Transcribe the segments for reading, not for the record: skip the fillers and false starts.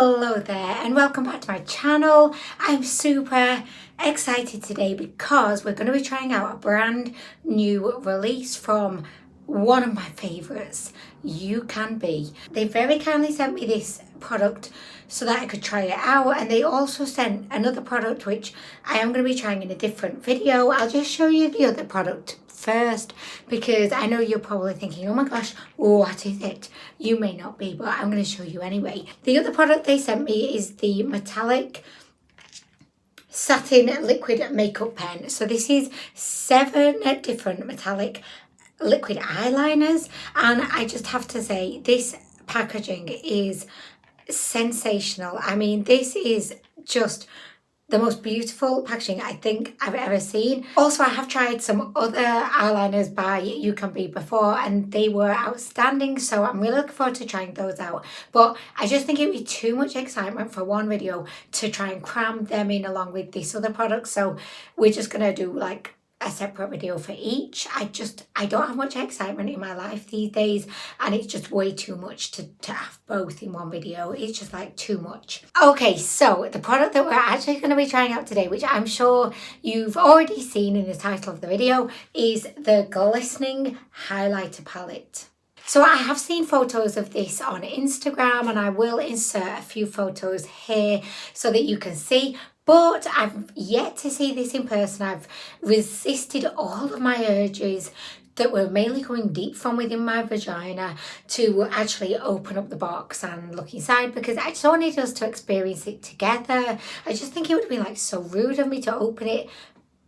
Hello there and welcome back to my channel. I'm super excited today because we're going to be trying out a brand new release from one of my favourites, UCANBE. They very kindly sent me this product so that I could try it out, and they also sent another product which I am going to be trying in a different video. I'll just show you the other product first because I know you're probably thinking, oh my gosh, what is it? You may not be, but I'm going to show you anyway. The other product they sent me is the metallic satin liquid makeup pen. So this is 7 different metallic liquid eyeliners, and I just have to say this packaging is sensational. I mean, this is just the most beautiful packaging I think I've ever seen. Also, I have tried some other eyeliners by UCANBE before and they were outstanding, so I'm really looking forward to trying those out. But I just think it would be too much excitement for one video to try and cram them in along with this other product, so we're just gonna do like a separate video for each. I don't have much excitement in my life these days, and it's just way too much to have both in one video. It's just like too much. Okay, so the product that we're actually going to be trying out today, which I'm sure you've already seen in the title of the video, is the Glistening highlighter palette. So I have seen photos of this on Instagram and I will insert a few photos here so that you can see, but I've yet to see this in person. I've resisted all of my urges that were mainly going deep from within my vagina to actually open up the box and look inside, because I just wanted us to experience it together. I just think it would be like so rude of me to open it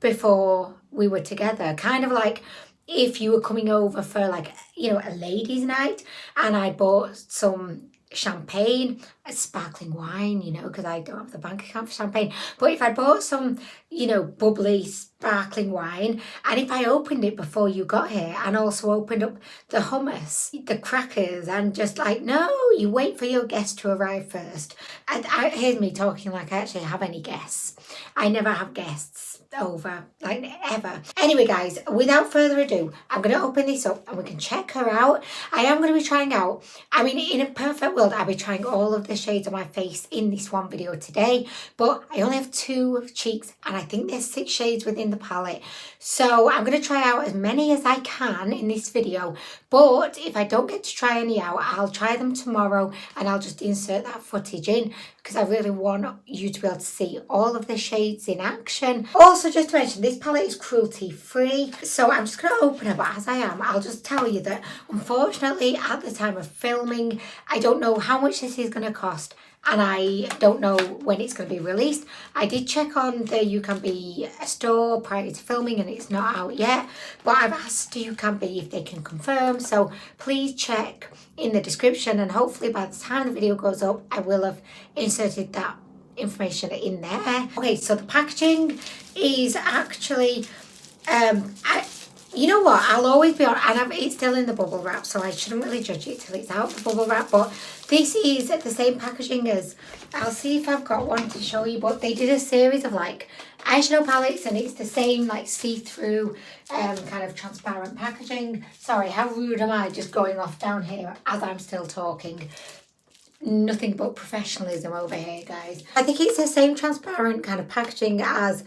before we were together. Kind of like if you were coming over for like, you know, a ladies' night and I bought some champagne, a sparkling wine, you know, because I don't have the bank account for champagne, but if I bought some, you know, bubbly sparkling wine, and if I opened it before you got here and also opened up the hummus, the crackers, and just like, no, you wait for your guests to arrive first. And here's me talking like I actually have any guests. I never have guests over, like ever. Anyway guys, without further ado, I'm going to open this up and we can check her out. I am going to be trying out, I mean, in a perfect world I'll be trying all of the shades on my face in this one video today, but I only have 2 cheeks and I think there's 6 shades within the palette, so I'm going to try out as many as I can in this video. But if I don't get to try any out, I'll try them tomorrow and I'll just insert that footage in because I really want you to be able to see all of the shades in action. Also, just to mention, this palette is cruelty free, so I'm just going to open it, but as I am, I'll just tell you that unfortunately at the time of filming, I don't know how much this is going to cost and I don't know when it's going to be released. I did check on the UCANBE store prior to filming and it's not out yet, but I've asked UCANBE if they can confirm, so please check in the description and hopefully by the time the video goes up I will have inserted that information in there. Okay, so the packaging is actually you know what, I'll always be on, and it's still in the bubble wrap, so I shouldn't really judge it till it's out of the bubble wrap, but this is the same packaging as, I'll see if I've got one to show you, but they did a series of like eyeshadow palettes and it's the same like see-through kind of transparent packaging. Sorry, how rude am I just going off down here as I'm still talking. Nothing but professionalism over here, guys. I think it's the same transparent kind of packaging as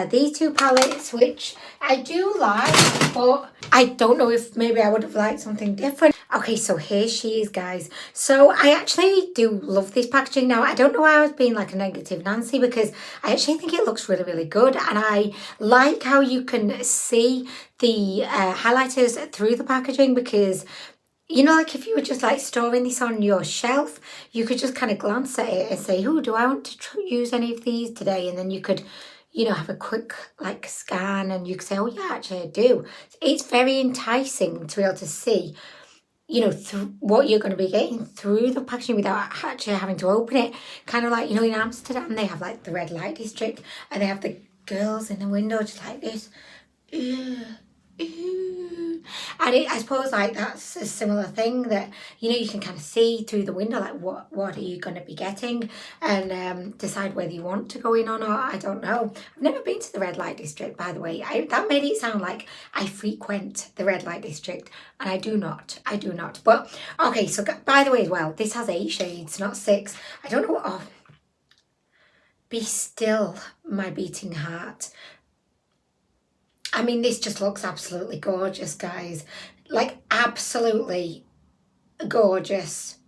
these 2 palettes, which I do like, but I don't know if maybe I would have liked something different. Okay, so here she is, guys. So I actually do love this packaging. Now, I don't know why I was being like a negative Nancy, because I actually think it looks really, really good, and I like how you can see the highlighters through the packaging, because you know, like if you were just like storing this on your shelf, you could just kind of glance at it and say, oh, do I want to use any of these today? And then you could, you know, have a quick like scan and you could say, oh yeah, actually I do. It's very enticing to be able to see, you know, what you're going to be getting through the packaging without actually having to open it. Kind of like, you know, in Amsterdam, they have like the red light district and they have the girls in the window just like this. Ugh. Ooh. And I suppose like that's a similar thing that, you know, you can kind of see through the window like what are you going to be getting, and decide whether you want to go in or not. I don't know. I've never been to the red light district, by the way. That made it sound like I frequent the red light district, and I do not. I do not. But okay, so by the way as well, this has 8 shades, not 6. I don't know what. Oh, be still, my beating heart. I mean, this just looks absolutely gorgeous, guys. Like, absolutely gorgeous.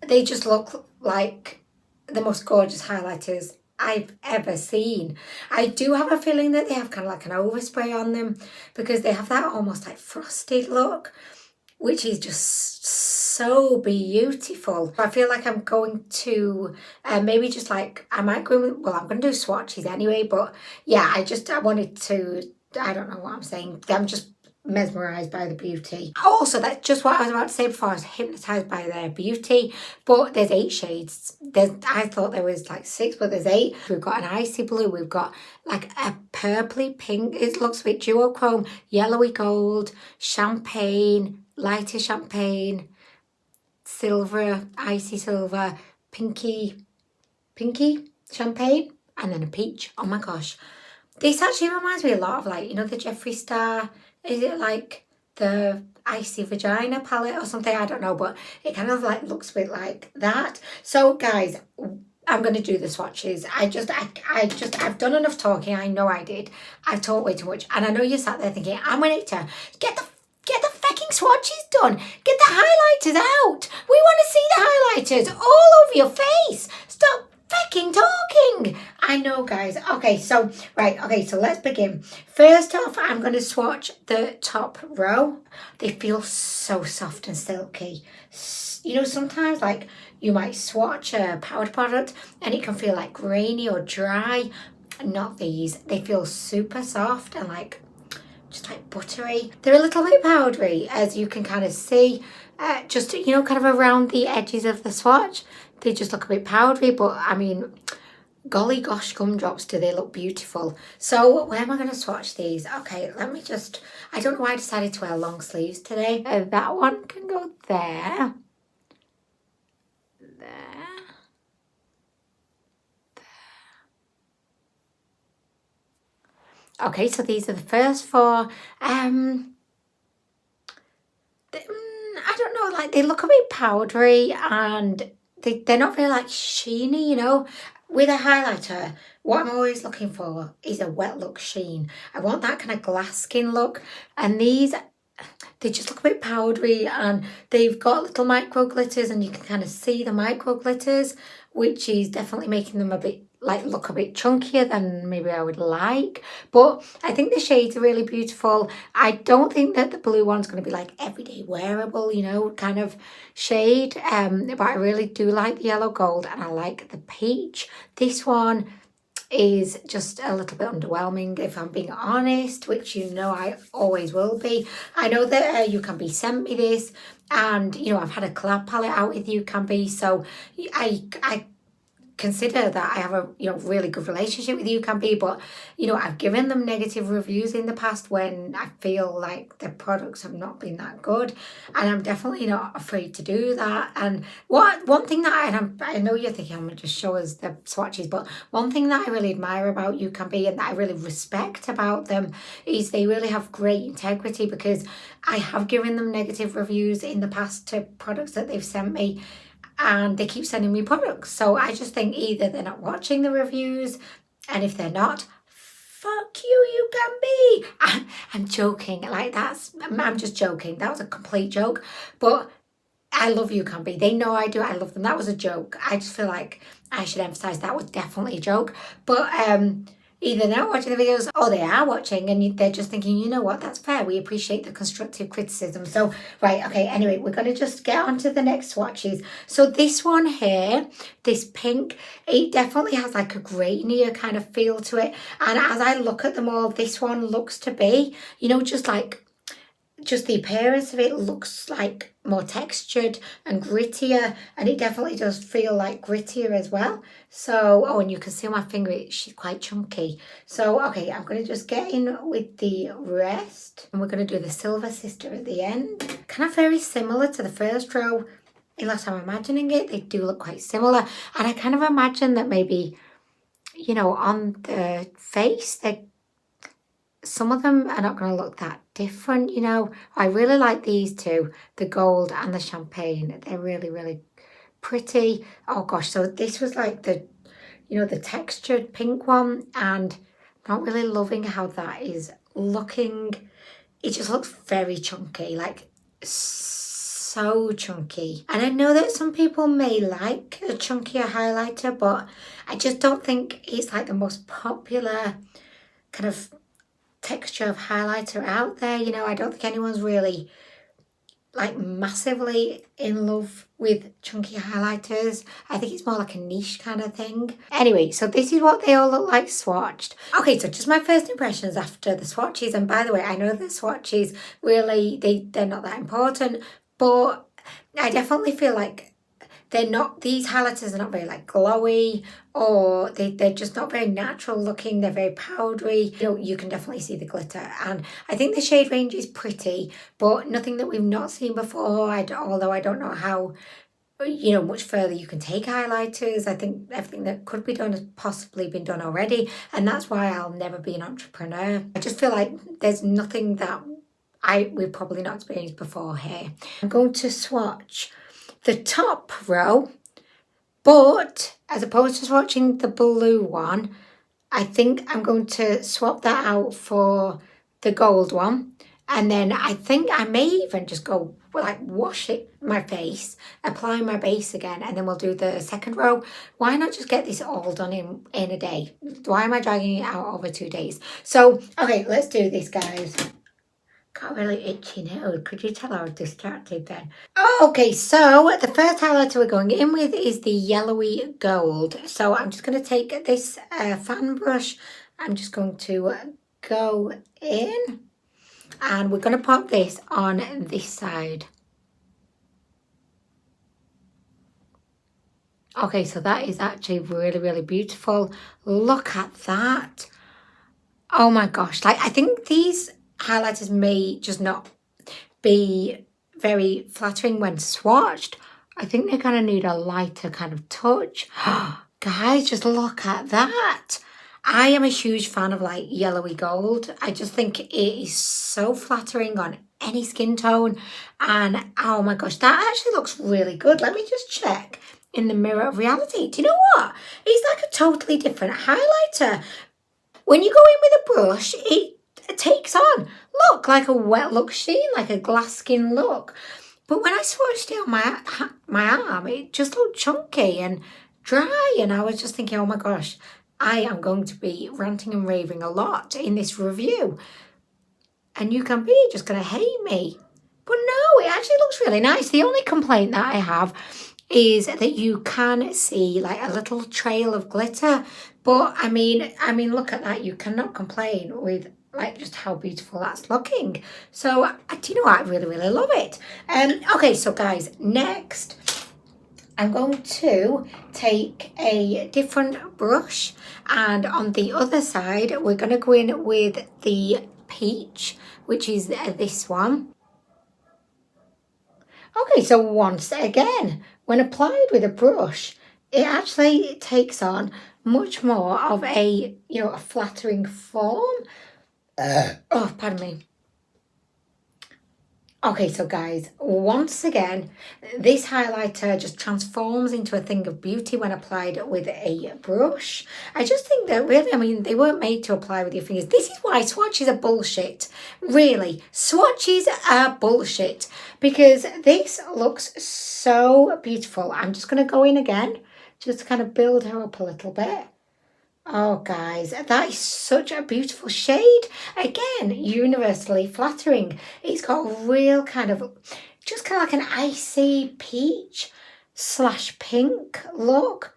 They just look like the most gorgeous highlighters I've ever seen. I do have a feeling that they have kind of like an overspray on them, because they have that almost like frosted look, which is just so beautiful. I feel like I'm going to maybe just like, I might go with, well, I'm going to do swatches anyway, but yeah, I wanted to, I don't know what I'm saying. I'm just mesmerised by the beauty. Also, that's just what I was about to say before. I was hypnotised by their beauty. But there's 8 shades. I thought there was like 6, but there's 8. We've got an icy blue. We've got like a purpley pink. It looks a bit duochrome. Yellowy gold, champagne, lighter champagne, silver, icy silver, pinky champagne, and then a peach. Oh my gosh. This actually reminds me a lot of like, you know, the Jeffree Star, is it like the Icy Vagina palette or something? I don't know, but it kind of like looks a bit like that. So guys, I'm going to do the swatches. I've done enough talking. I know I did. I've talked way too much. And I know you sat there thinking, Anwen, get the fucking swatches done. Get the highlighters out. We want to see the highlighters all over your face. Stop fucking talking. I know, guys. Okay, so let's begin. First off, I'm going to swatch the top row. They feel so soft and silky. You know, sometimes like you might swatch a powder product and it can feel like grainy or dry. Not these. They feel super soft and like just like buttery. They're a little bit powdery, as you can kind of see, just, you know, kind of around the edges of the swatch. They just look a bit powdery, but I mean, golly gosh gumdrops, do they look beautiful. So where am I going to swatch these? Okay, let me just, I don't know why I decided to wear long sleeves today. That one can go there. Okay, so these are the first 4. I don't know, like they look a bit powdery and they're not very like sheeny, you know. With a highlighter, what I'm always looking for is a wet look sheen. I want that kind of glass skin look. And these, they just look a bit powdery and they've got little micro glitters, and you can kind of see the micro glitters, which is definitely making them a bit like look a bit chunkier than maybe I would like. But I think the shades are really beautiful. I don't think that the blue one's going to be like everyday wearable, you know, kind of shade. But I really do like the yellow gold and I like the peach. This one is just a little bit underwhelming, if I'm being honest, which you know I always will be. I know that UCANBE sent me this, and you know I've had a collab palette out with UCANBE, so I consider that I have a really good relationship with UCANBE, but you know I've given them negative reviews in the past when I feel like the products have not been that good, and I'm definitely not afraid to do that. And one thing that I know you're thinking I'm gonna just show us the swatches, but one thing that I really admire about UCANBE and that I really respect about them is they really have great integrity, because I have given them negative reviews in the past to products that they've sent me, and they keep sending me products. So I just think either they're not watching the reviews, and if they're not, fuck you, UCANBE. I'm joking. Like I'm just joking. That was a complete joke. But I love UCANBE. They know I do. I love them. That was a joke. I just feel like I should emphasize that was definitely a joke. But either they're not watching the videos or they are watching and they're just thinking, you know what, that's fair. We appreciate the constructive criticism. So, right, okay, anyway, we're going to just get on to the next swatches. So this one here, this pink, it definitely has like a grainier kind of feel to it. And as I look at them all, this one looks to be, you know, just like just the appearance of it looks like more textured and grittier, and it definitely does feel like grittier as well. So, oh, and you can see on my finger, she's quite chunky. So, okay, I'm going to just get in with the rest, and we're going to do the Silver Sister at the end. Kind of very similar to the first row. Unless I'm imagining it, they do look quite similar. And I kind of imagine that maybe, you know, on the face, some of them are not going to look that different, you know. I really like these two, the gold and the champagne. They're really, really pretty. Oh gosh, so this was like the, you know, the textured pink one, and not really loving how that is looking. It just looks very chunky, like so chunky. And I know that some people may like a chunkier highlighter, but I just don't think it's like the most popular kind of texture of highlighter out there. You know, I don't think anyone's really like massively in love with chunky highlighters. I think it's more like a niche kind of thing. Anyway, so this is what they all look like swatched. Okay, so just my first impressions after the swatches. And by the way, I know the swatches really, they're not that important, but I definitely feel like they're not, these highlighters are not very like glowy, or they're just not very natural looking. They're very powdery. You know, you can definitely see the glitter, and I think the shade range is pretty, but nothing that we've not seen before. Although I don't know how, you know, much further you can take highlighters. I think everything that could be done has possibly been done already, and that's why I'll never be an entrepreneur. I just feel like there's nothing that we've probably not experienced before here. I'm going to swatch the top row, but as opposed to swatching the blue one, I think I'm going to swap that out for the gold one. And then I think I may even just go like wash my face, apply my base again, and then we'll do the second row. Why not just get this all done in a day? Why am I dragging it out over 2 days? So, okay, let's do this, guys. Got a really itchy nose. Could you tell I was distracted then? Okay, so the first highlighter we're going in with is the Yellowy Gold. So I'm just going to take this fan brush. I'm just going to go in, and we're going to pop this on this side. Okay, so that is actually really, really beautiful. Look at that. Oh my gosh. Like, I think these highlighters may just not be very flattering when swatched. I think they kind of need a lighter kind of touch. Guys, just look at that. I am a huge fan of like Yellowy Gold. I just think it is so flattering on any skin tone. And oh my gosh, that actually looks really good. Let me just check in the mirror of reality. Do you know what? It's like a totally different highlighter. When you go in with a brush, it takes on, look, like a wet look sheen, like a glass skin look. But when I swatched it on my arm, it just looked chunky and dry. And I was just thinking, oh my gosh, I am going to be ranting and raving a lot in this review. And UCANBE just going to hate me. But no, it actually looks really nice. The only complaint that I have is that you can see like a little trail of glitter. But I mean, look at that. You cannot complain with like just how beautiful that's looking. So do you know what? I really, really love it. Okay, so guys, next I'm going to take a different brush, and on the other side we're going to go in with the peach, which is this one. Okay, so once again, when applied with a brush, it actually takes on much more of a, you know, a flattering form. Oh, pardon me. Okay, so guys, once again, this highlighter just transforms into a thing of beauty when applied with a brush. I just think that really, I mean, they weren't made to apply with your fingers. This is why swatches are bullshit. Really, swatches are bullshit, because this looks so beautiful. I'm just going to go in again, just to kind of build her up a little bit. Oh, guys, that is such a beautiful shade. Again, universally flattering. It's got a real kind of, just kind of like an icy peach / pink look.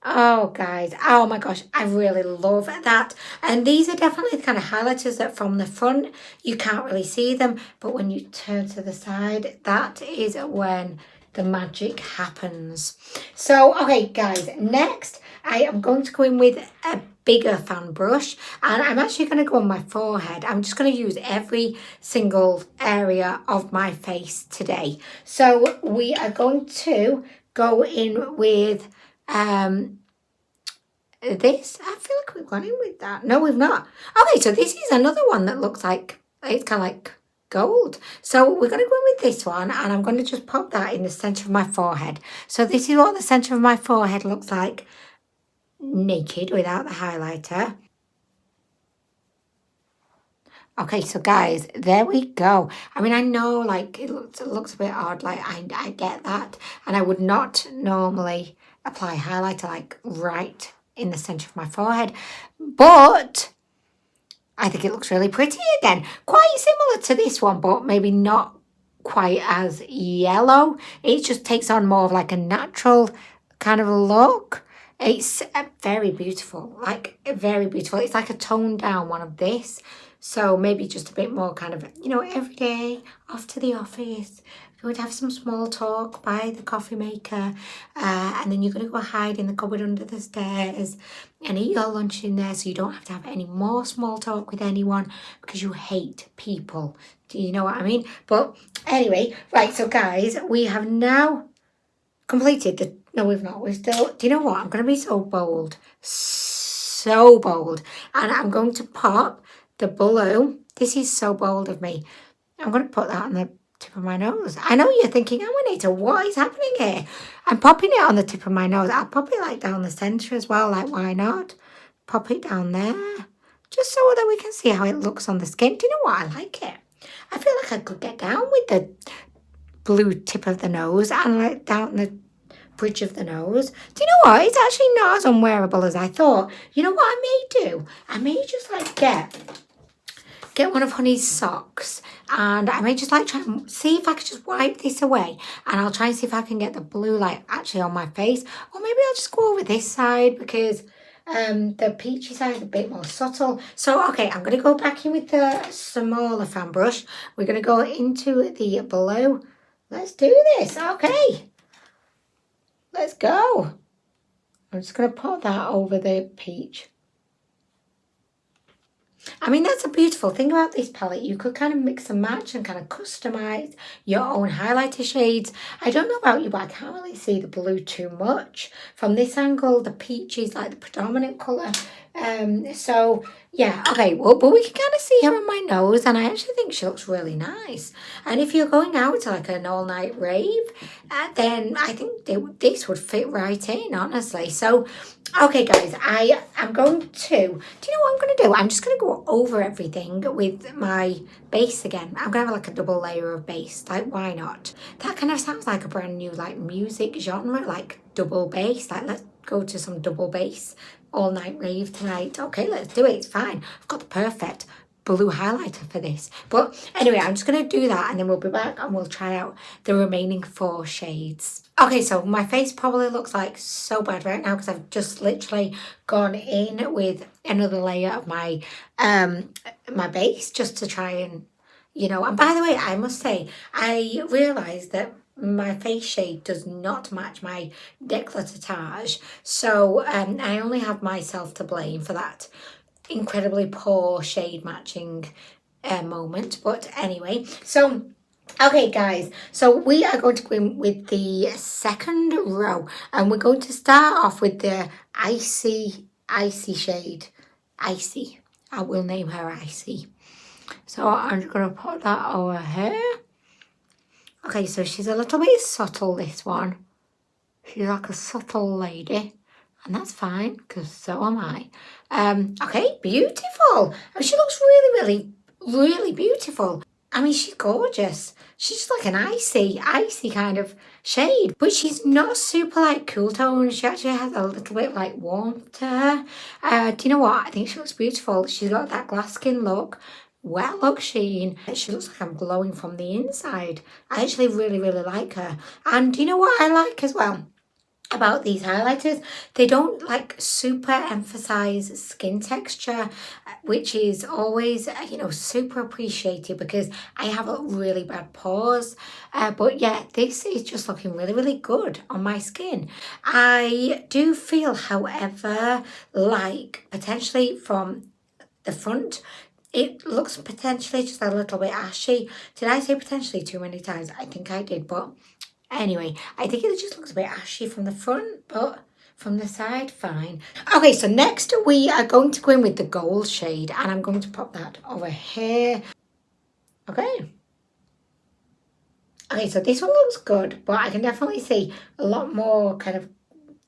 Oh, guys. Oh, my gosh. I really love that. And these are definitely the kind of highlighters that from the front, you can't really see them. But when you turn to the side, that is when the magic happens. So, okay, guys. Next, I am going to go in with a bigger fan brush. And I'm actually going to go on my forehead. I'm just going to use every single area of my face today. So, we are going to go in with... this, I feel like we've gone in with that. No, we've not. Okay, so this is another one that looks like, it's kind of like gold. So we're going to go in with this one, and I'm going to just pop that in the centre of my forehead. So this is what the centre of my forehead looks like naked without the highlighter. Okay, so guys, there we go. I mean, I know like it looks a bit odd, like I get that. And I would not normally apply highlighter like right in the centre of my forehead. But I think it looks really pretty again. Quite similar to this one, but maybe not quite as yellow. It just takes on more of like a natural kind of look. It's very beautiful, like very beautiful. It's like a toned down one of this. So maybe just a bit more kind of, you know, every day, off to the office, going to have some small talk by the coffee maker, and then you're going to go hide in the cupboard under the stairs and eat your lunch in there so you don't have to have any more small talk with anyone because you hate people. Do you know what I mean? But anyway, right, so guys, we have now completed the... No, we've not. We're still... Do you know what? I'm going to be so bold. So bold. And I'm going to pop the blue. This is so bold of me. I'm going to put that on the tip of my nose. I know you're thinking, Anwen, what is happening here? I'm popping it on the tip of my nose. I'll pop it like down the centre as well. Like, why not? Pop it down there. Just so that we can see how it looks on the skin. Do you know what? I like it. I feel like I could get down with the blue tip of the nose and like down the bridge of the nose. Do you know what? It's actually not as unwearable as I thought. You know what I may do? I may just like get one of Honey's socks, and I may just like try and see if I can just wipe this away, and I'll try and see if I can get the blue like actually on my face, or maybe I'll just go over this side because the peachy side is a bit more subtle. So okay, I'm going to go back in with the smaller fan brush. We're going to go into the blue. Let's do this. Okay, let's go. I'm just going to put that over the peach. I mean, that's a beautiful thing about this palette. You could kind of mix and match and kind of customise your own highlighter shades. I don't know about you, but I can't really see the blue too much. From this angle, the peach is like the predominant colour. So, yeah, okay. Well, but we can kind of see her on my nose, and I actually think she looks really nice. And if you're going out to like an all-night rave, then I think this would fit right in, honestly. So, okay, guys, I am going to... Do you know what I'm going to do? I'm just going to go over everything with my base again. I'm going to have like a double layer of base. Like, why not? That kind of sounds like a brand new like music genre, like double bass. Like, let's go to some double bass all night rave tonight. Okay, let's do it. It's fine. I've got the perfect blue highlighter for this. But anyway, I'm just going to do that, and then we'll be back and we'll try out the remaining 4 shades. Okay, so my face probably looks like so bad right now because I've just literally gone in with another layer of my my base just to try and, you know. And by the way, I must say, I realised that my face shade does not match my décolletage. So I only have myself to blame for that incredibly poor shade matching moment. But anyway, so okay, guys, so we are going to go in with the second row, and we're going to start off with the icy shade. Icy. I will name her Icy. So I'm just going to put that over here. Okay, so she's a little bit subtle, this one. She's like a subtle lady, and that's fine because so am I. Okay, beautiful. And she looks really, really beautiful. I mean, she's gorgeous. She's just like an icy kind of shade. But she's not super like cool tone. She actually has a little bit of like warmth to her. Do you know what? I think she looks beautiful. She's got that glass skin look. Wet look sheen. She looks like I'm glowing from the inside. I actually really like her. And do you know what I like as well? about these highlighters. They don't like super emphasize skin texture, which is always, you know, super appreciated because I have a really bad pores. But yeah, this is just looking really, really good on my skin. I do feel, however, like potentially from the front, it looks potentially just a little bit ashy. Did I say potentially too many times? I think I did, but anyway, I think it just looks a bit ashy from the front, but from the side, fine. Okay, so next we are going to go in with the gold shade, and I'm going to pop that over here. Okay. Okay, so this one looks good, but I can definitely see a lot more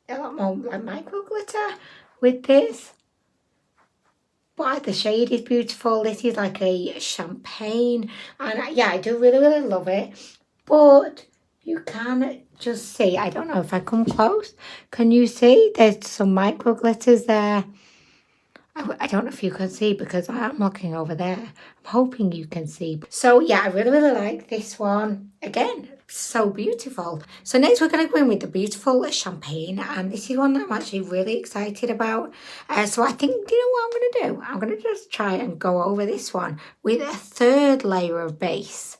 like micro glitter with this. But the shade is beautiful. This is like a champagne, and yeah, I do really, really love it. But you can just see, I don't know if I come close, can you see there's some micro glitters there? I don't know if you can see because I am looking over there. I'm hoping you can see. So yeah, I really, really like this one. Again, so beautiful. So next we're going to go in with the beautiful champagne, and this is one that I'm actually really excited about. So I think, you know what I'm going to do? I'm going to just try and go over this one with a third layer of base.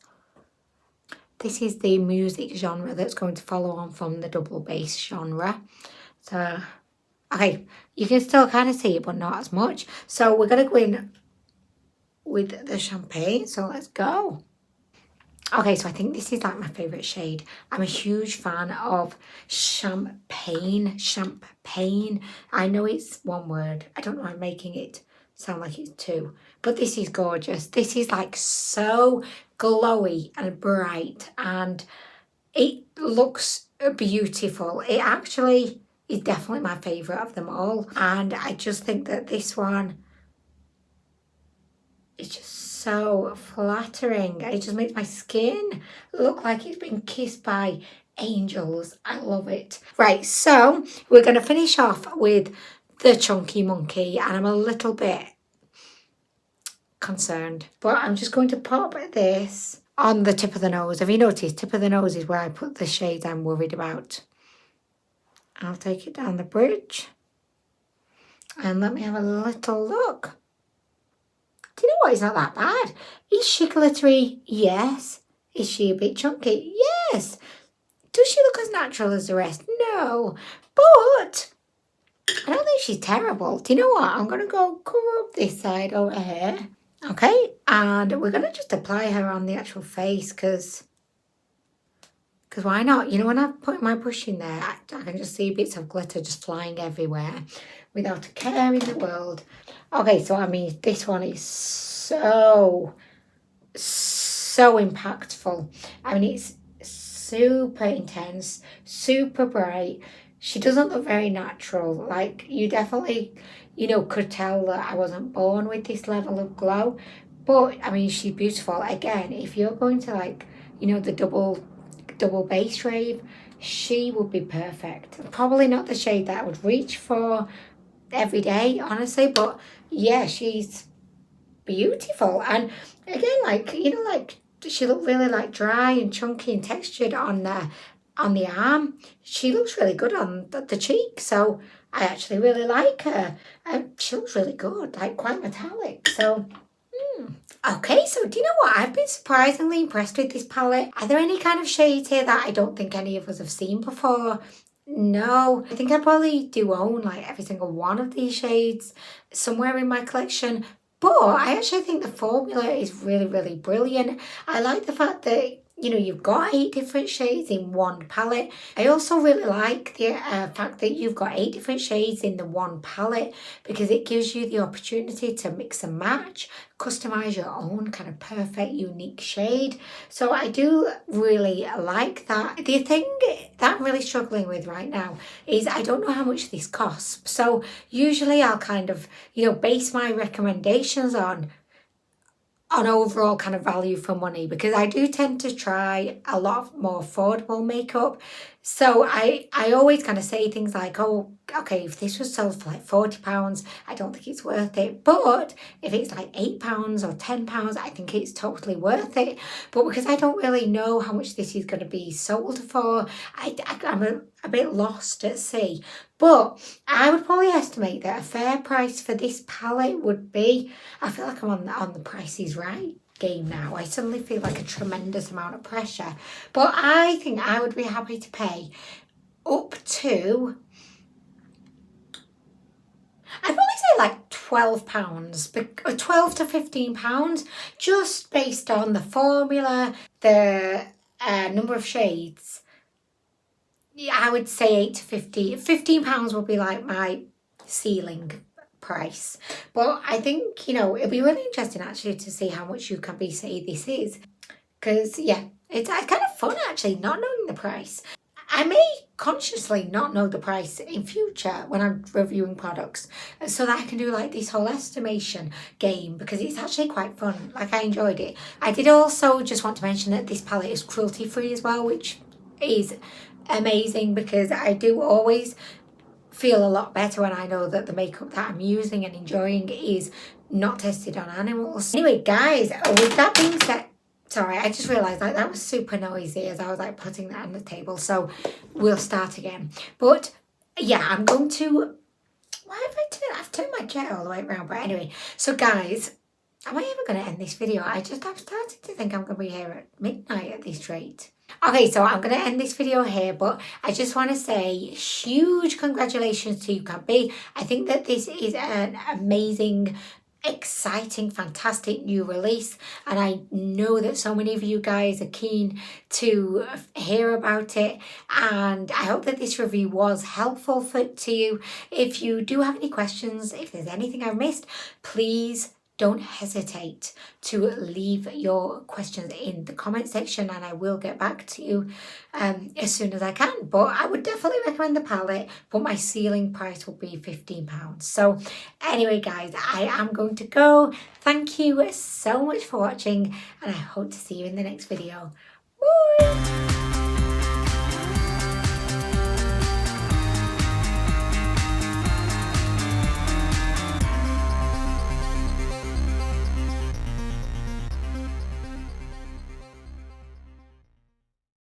This is the music genre that's going to follow on from the double bass genre. So, okay, you can still kind of see it, but not as much. So we're going to go in with the champagne. So let's go. Okay, so I think this is like my favourite shade. I'm a huge fan of champagne. I know it's one word. I don't know, I'm making it sound like it's two. But this is gorgeous. This is like so glowy and bright, and it looks beautiful. It actually is definitely my favourite of them all. And I just think that this one is just so flattering. It just makes my skin look like it's been kissed by angels. I love it. Right, so we're going to finish off with the Chunky Monkey, and I'm a little bit concerned, but I'm just going to pop this on the tip of the nose. Have you noticed? Tip of the nose is where I put the shades I'm worried about. I'll take it down the bridge and let me have a little look. Do you know what? It's not that bad. Is she glittery? Yes. Is she a bit chunky? Yes. Does she look as natural as the rest? No. But I don't think she's terrible. Do you know what? I'm going to go cover up this side over here. Okay. And we're going to just apply her on the actual face because why not? You know, when I put my brush in there, I can just see bits of glitter just flying everywhere without a care in the world. Okay, so I mean, this one is so impactful. I mean, it's super intense, super bright. She doesn't look very natural. Like, you definitely, you know, could tell that I wasn't born with this level of glow. But, I mean, she's beautiful. Again, if you're going to, like, you know, the double base rave, she would be perfect. Probably not the shade that I would reach for every day, honestly, but yeah, she's beautiful. And again, like, you know, like, she looked really like dry and chunky and textured on the arm. She looks really good on the cheek, so I actually really like her. She looks really good, like quite metallic. So okay, so do you know what? I've been surprisingly impressed with this palette. Are there any kind of shades here that I don't think any of us have seen before? No, I think I probably do own like every single one of these shades somewhere in my collection. But I actually think the formula is really, really brilliant. I like the fact that, you know, you've got 8 different shades in one palette. I also really like the fact that you've got 8 different shades in the one palette because it gives you the opportunity to mix and match, customize your own kind of perfect, unique shade. So I do really like that. The thing that I'm really struggling with right now is I don't know how much this costs. So usually I'll kind of, you know, base my recommendations on overall kind of value for money because I do tend to try a lot more affordable makeup. So I always kind of say things like, oh, okay, if this was sold for like £40, I don't think it's worth it. But if it's like £8 or £10, I think it's totally worth it. But because I don't really know how much this is going to be sold for, I'm a bit lost at sea. But I would probably estimate that a fair price for this palette would be, I feel like I'm on the Price is Right game now. I suddenly feel like a tremendous amount of pressure. But I think I would be happy to pay up to, I'd probably say like £12, 12 to £15, just based on the formula, the number of shades. Yeah, I would say 8 to 15. £15 would be like my ceiling price. But I think, you know, it'd be really interesting actually to see how much UCANBE say this is. Because, yeah, it's kind of fun actually, not knowing the price. I may consciously not know the price in future when I'm reviewing products, so that I can do like this whole estimation game, because it's actually quite fun. Like, I enjoyed it. I did also just want to mention that this palette is cruelty free as well, which is amazing, because I do always feel a lot better when I know that the makeup that I'm using and enjoying is not tested on animals. Anyway, guys, with that being said, sorry, I just realised like that was super noisy as I was like putting that on the table. So we'll start again. But yeah, I'm going to, why have I turned, I've turned my chair all the way around. But anyway, so guys, am I ever going to end this video? I've started to think I'm going to be here at midnight at this rate. Okay, so I'm going to end this video here, but I just want to say huge congratulations to UCANBE. I think that this is an amazing, exciting, fantastic new release, and I know that so many of you guys are keen to hear about it, and I hope that this review was helpful to you. If you do have any questions, if there's anything I've missed, please don't hesitate to leave your questions in the comment section, and I will get back to you as soon as I can. But I would definitely recommend the palette, but my ceiling price will be £15. So anyway, guys, I am going to go. Thank you so much for watching, and I hope to see you in the next video. Bye!